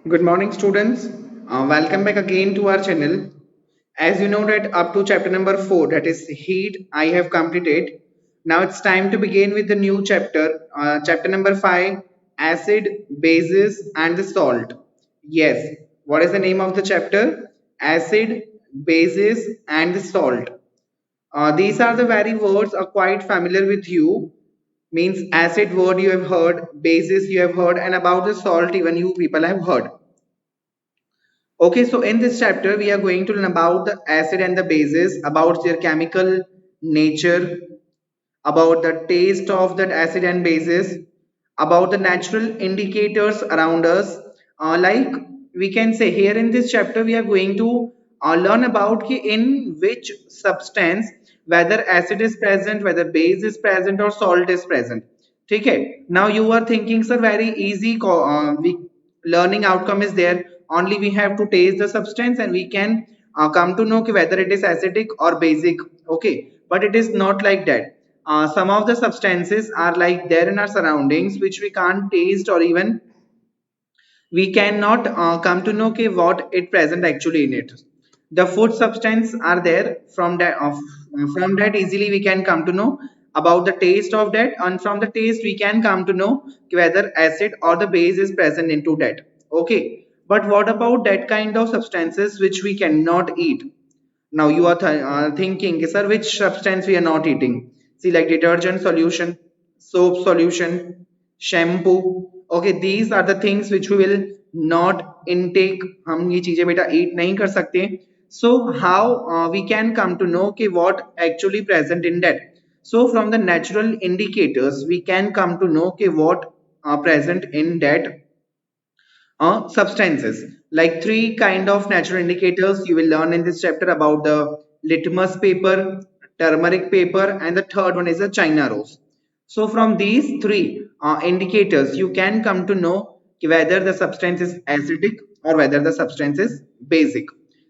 Good morning, students. Welcome back again to our channel. As you know that up to chapter number 4, that is heat, I have completed. Now it's time to begin with the new chapter. Chapter number 5, acid, bases and the salt. Yes, what is the name of the chapter? Acid, bases and the salt. These are the very words are quite familiar with you. Means acid word you have heard, bases you have heard, and about the salt even you people have heard. Okay, so in this chapter, we are going to learn about the acid and the bases, about their chemical nature, about the taste of that acid and bases, about the natural indicators around us. Like we can say here in this chapter, we are going to learn about in which substance whether acid is present, whether base is present, or salt is present. Okay. Now you are thinking, sir, very easy. We learning outcome is there. Only we have to taste the substance and we can come to know whether it is acidic or basic. Okay, but it is not like that. Some of the substances are like there in our surroundings which we can't taste or even we cannot come to know what it present actually in it. The food substance are there from that easily we can come to know about the taste of that, and from the taste we can come to know whether acid or the base is present into that. Okay, but what about that kind of substances which we cannot eat? Now you are thinking, sir, which substance we are not eating? See, like detergent solution, soap solution, shampoo. Okay, these are the things which we will not intake. हम ये चीजें बेटा eat नहीं कर सकते. So how we can come to know what actually present in that? So from the natural indicators we can come to know what are present in that substances. Like three kind of natural indicators you will learn in this chapter about the litmus paper, turmeric paper, and the third one is the china rose. So from these three indicators you can come to know whether the substance is acidic or whether the substance is basic.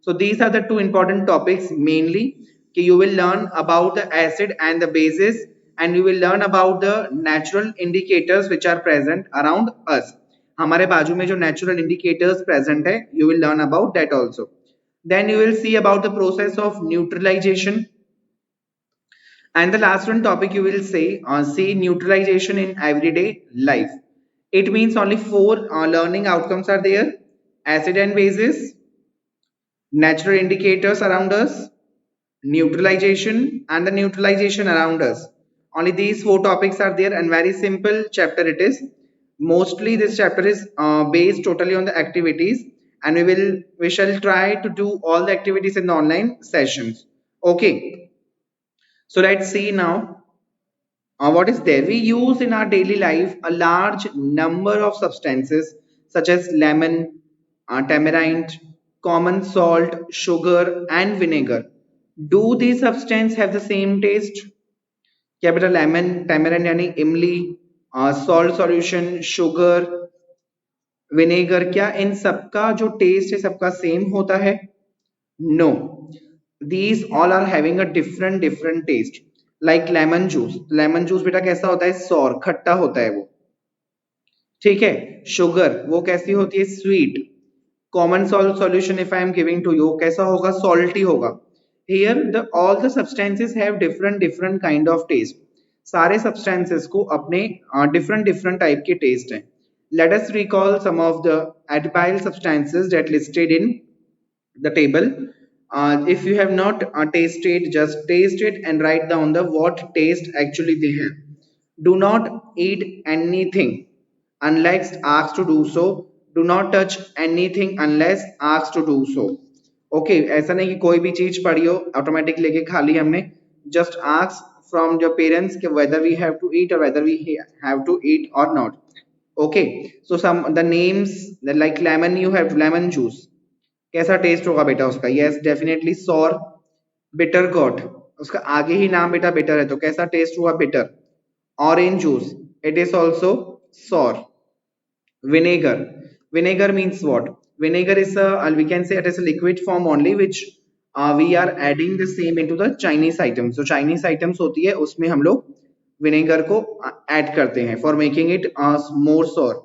So these are the two important topics mainly. You will learn about the acid and the bases, and you will learn about the natural indicators which are present around us. हमारे बाजू में जो natural indicators present है, you will learn about that also. Then you will see about the process of neutralization. And the last one topic you will say see neutralization in everyday life. It means only four learning outcomes are there: acid and bases, natural indicators around us, neutralization, and the neutralization around us. Only these four topics are there, and very simple chapter it is. Mostly this chapter is based totally on the activities, and we shall try to do all the activities in the online sessions. Okay, so let's see now what is there. We use in our daily life a large number of substances such as lemon, tamarind, common salt, sugar, and vinegar. Do these substances have the same taste? क्या बेटा lemon tamarind यानी इमली salt solution sugar vinegar क्या इन सबका जो test है सबका same होता है? No, these all are having a different taste. Like lemon juice बेटा कैसा होता है? सॉर खट्टा होता है वो. ठीक है. शुगर वो कैसी होती है? Sweet. Common salt solution if I am giving to you कैसा होगा? सॉल्टी होगा. Here the all the substances have different kind of taste. सारे सब्सटेंसेस को अपने डिफरेंट टाइप के टेस्ट हैं. Let us recall some of the edible substances that listed in the table. If you have not tasted, just taste it and write down the what taste actually they have. Do not eat anything unless asked to do so. Do not touch anything unless asked to do so. Okay, ऐसा नहीं कि कोई भी चीज पड़ी हो automatic लेके खा ली हमने. Just ask from your parents कि whether we have to eat or whether we have to eat or not. Okay, so some the names like lemon, you have lemon juice. कैसा टेस्ट होगा बेटा उसका? Yes definitely sour. Bitter got उसका आगे ही नाम बेटा bitter है तो कैसा टेस्ट हुआ? Bitter. Orange juice it is also sour. vinegar vinegar means what? Vinegar is a we can say it is a liquid form only which we are adding the same into the Chinese items. So Chinese items होती है उसमें हम लोग vinegar को add करते हैं for making it more sour.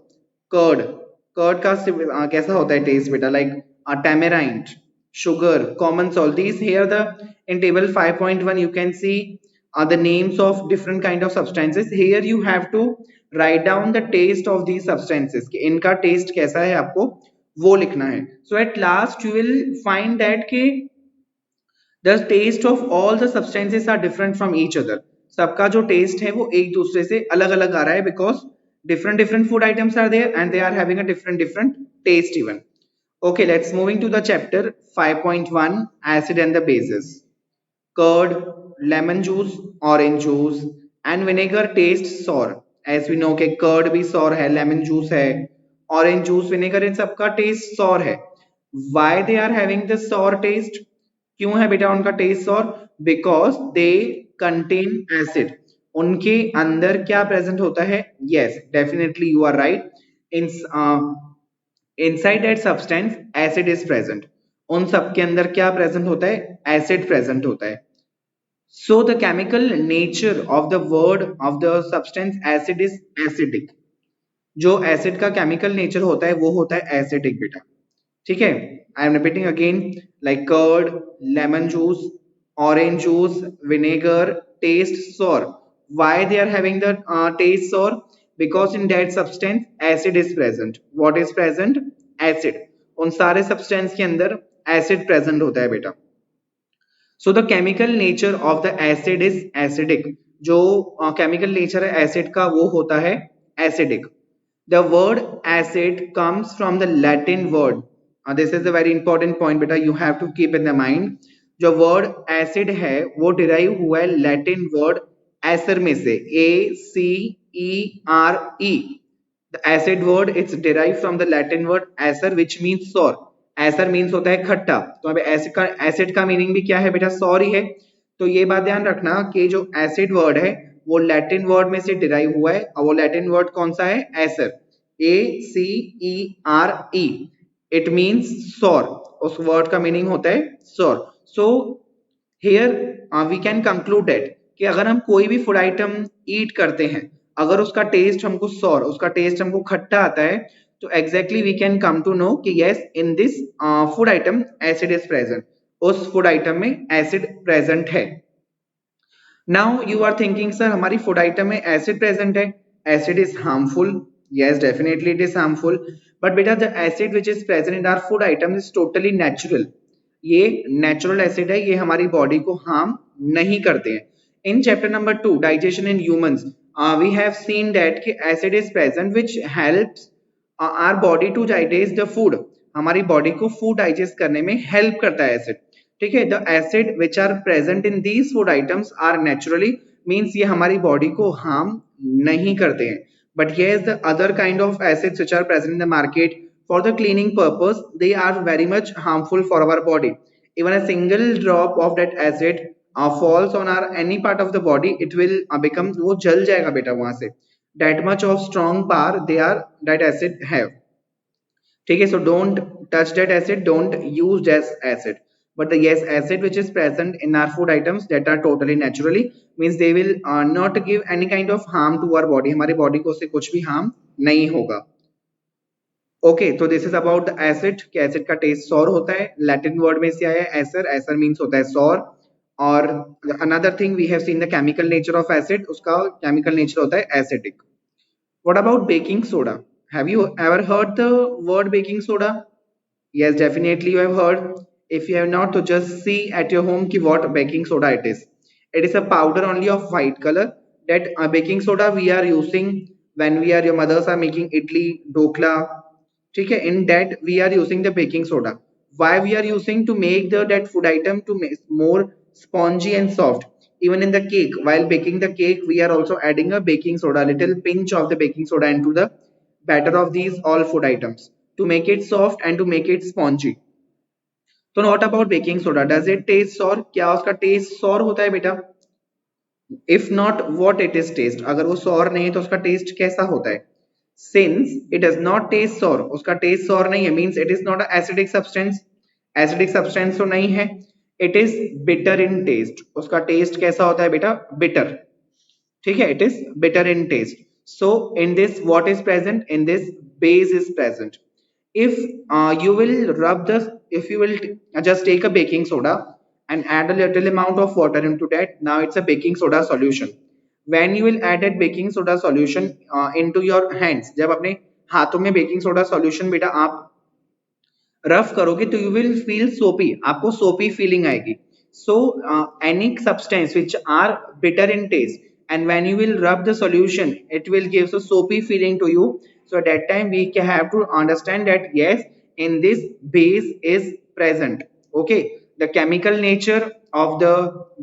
Curd curd का कैसा होता है टेस्ट बेटा? Like tamarind, sugar, common salt. These here the in table 5.1 you can see the names of different kind of substances. Here you have to write down the taste of these substances कि इनका test कैसा है आपको वो लिखना है. So at last you will find that कि the taste of all the substances are different from each other. सबका जो taste है वो एक दूसरे से अलग अलग आ रहा है because different different food items are there and they are having a different different taste even. Okay, let's moving to the chapter 5.1 acid and the bases. Curd, lemon juice, orange juice and vinegar taste sour. As we know कि curd भी sour है, lemon juice है, orange juice, vinegar इन सबका taste sour है. Why they are having the sour taste? क्यों है बेटा उनका test sour? Because they contain acid. उनके अंदर क्या प्रेजेंट होता है? Yes, definitely you are right. In inside that substance acid is present. उन सब के अंदर क्या प्रेजेंट होता है? Acid प्रेजेंट होता है. So the chemical nature of the word of the substance acid is acidic. जो एसिड का केमिकल नेचर होता है वो होता है एसिडिक बेटा. ठीक है, I am repeating again like curd, lemon juice, orange juice, vinegar taste sour. Why they are having the taste sour? Because in that substance acid is present. What is present? Acid. उन सारे substance के अंदर acid present होता है बेटा. So the chemical nature of the acid is acidic. जो chemical nature है acid का वो होता है acidic. The word acid comes from the Latin word. This is a very important point beta, you have to keep in the mind. जो word acid है वो derive हुआ है Latin word acer में से, ACERE. The acid word it's derived from the Latin word acer which means sour. Acer means होता है खट्टा. तो अब acid का meaning भी क्या है बेटा? sour ही है. तो ये बात ध्यान रखना कि जो acid word है वो लैटिन वर्ड में से डिराइव हुआ है और वो लैटिन वर्ड कौन सा है? Acer, ACERE. It means sour. उस वर्ड का मीनिंग होता है sour. So here we can conclude that कि अगर हम कोई भी फूड आइटम ईट करते हैं, अगर उसका टेस्ट हमको सॉर, उसका टेस्ट हमको खट्टा आता है, तो exactly we can come to know कि yes in this food item acid is present. उस फूड आइटम में एसिड प्रेजेंट है. Now you are thinking, sir, हमारी food item में acid present है. Acid is harmful. Yes, definitely it is harmful. But बेटा the acid which is present in our food item is totally natural. ये natural acid है, ये हमारी body को harm नहीं करते हैं. In chapter number 2, digestion in humans, we have seen that कि acid is present which helps our body to digest the food. हमारी body को food digest करने में help करता है acid. ठीक है, the acid which are present in these food items are naturally, means ये हमारी बॉडी को हार्म नहीं करते हैं. But here the other kind of acids which are present in the market for the cleaning purpose, they are very much harmful for our body. Even a single drop of that acid falls on our any part of the body, it will become, वो जल जाएगा बेटा वहां से. That much of strong power they are that acid have. ठीक है, so don't touch that acid, don't use that acid. But the yes acid which is present in our food items that are totally naturally, means they will not give any kind of harm to our body. हमारी body को उससे कुछ भी harm नहीं होगा. Okay, तो this is about the acid कि acid का taste sour होता है. Latin word में से आया है acer. Acer means होता है sour. और another thing we have seen the chemical nature of acid, उसका chemical nature होता है acidic. What about baking soda? Have you ever heard the word baking soda? Yes, definitely you have heard. If you have not, to just see at your home ki what baking soda it is. It is a powder only of white color. That baking soda we are using when we are, your mothers are making idli, dokla. ठीक है, in that we are using the baking soda. Why we are using? To make the that food item to make more spongy and soft. Even in the cake, while baking the cake, we are also adding a baking soda, little pinch of the baking soda into the batter of these all food items to make it soft and to make it spongy. तो not about baking soda, does it taste sour? क्या उसका taste sour होता है बेटा? If not what it is taste, अगर वो sorry नहीं है तो उसका टेस्ट कैसा होता है? Since it does not taste sour, उसका टेस्ट सॉर नहीं है, means it is not a acidic substance. Acidic substance तो नहीं है. It is bitter in taste, उसका टेस्ट कैसा होता है बेटा? बिटर. ठीक है, it is bitter in taste. So in this what is present? In this base is present. If you will rub the if you will just take a baking soda and add a little amount of water into that, now it's a baking soda solution. When you will add that baking soda solution into your hands, जब अपने हाथों में baking soda solution बेटा आप rough करोगे तो you will feel सोपी, आपको सोपी फीलिंग आएगी. So any substance which are bitter in taste and when you will rub the solution it will give a soapy feeling to you. So at that time we have to understand that yes, in this base is present. Okay, the chemical nature of the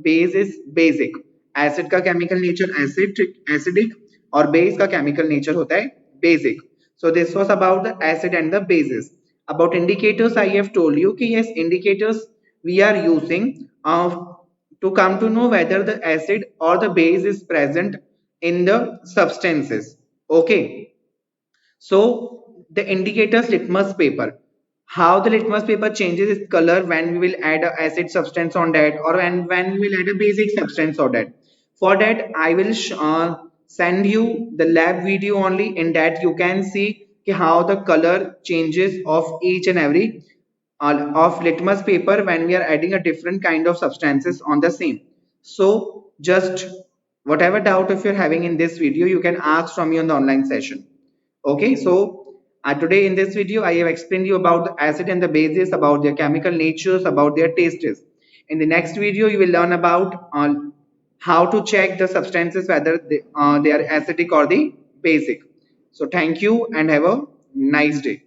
base is basic. Acid का chemical nature acidic और base का chemical nature होता है basic. So this was about the acid and the bases. About indicators, I have told you कि yes, indicators we are using to come to know whether the acid or the base is present in the substances. Okay, so the indicators litmus paper. How the litmus paper changes its color when we will add a acid substance on that, or when we will add a basic substance on that. For that, I will send you the lab video only. In that, you can see how the color changes of each and every of litmus paper when we are adding a different kind of substances on the same. So just whatever doubt if you're having in this video, you can ask from me on the online session. Okay, so today in this video, I have explained you about the acid and the bases, about their chemical natures, about their tastes. In the next video, you will learn about how to check the substances whether they are acidic or the basic. So thank you and have a nice day.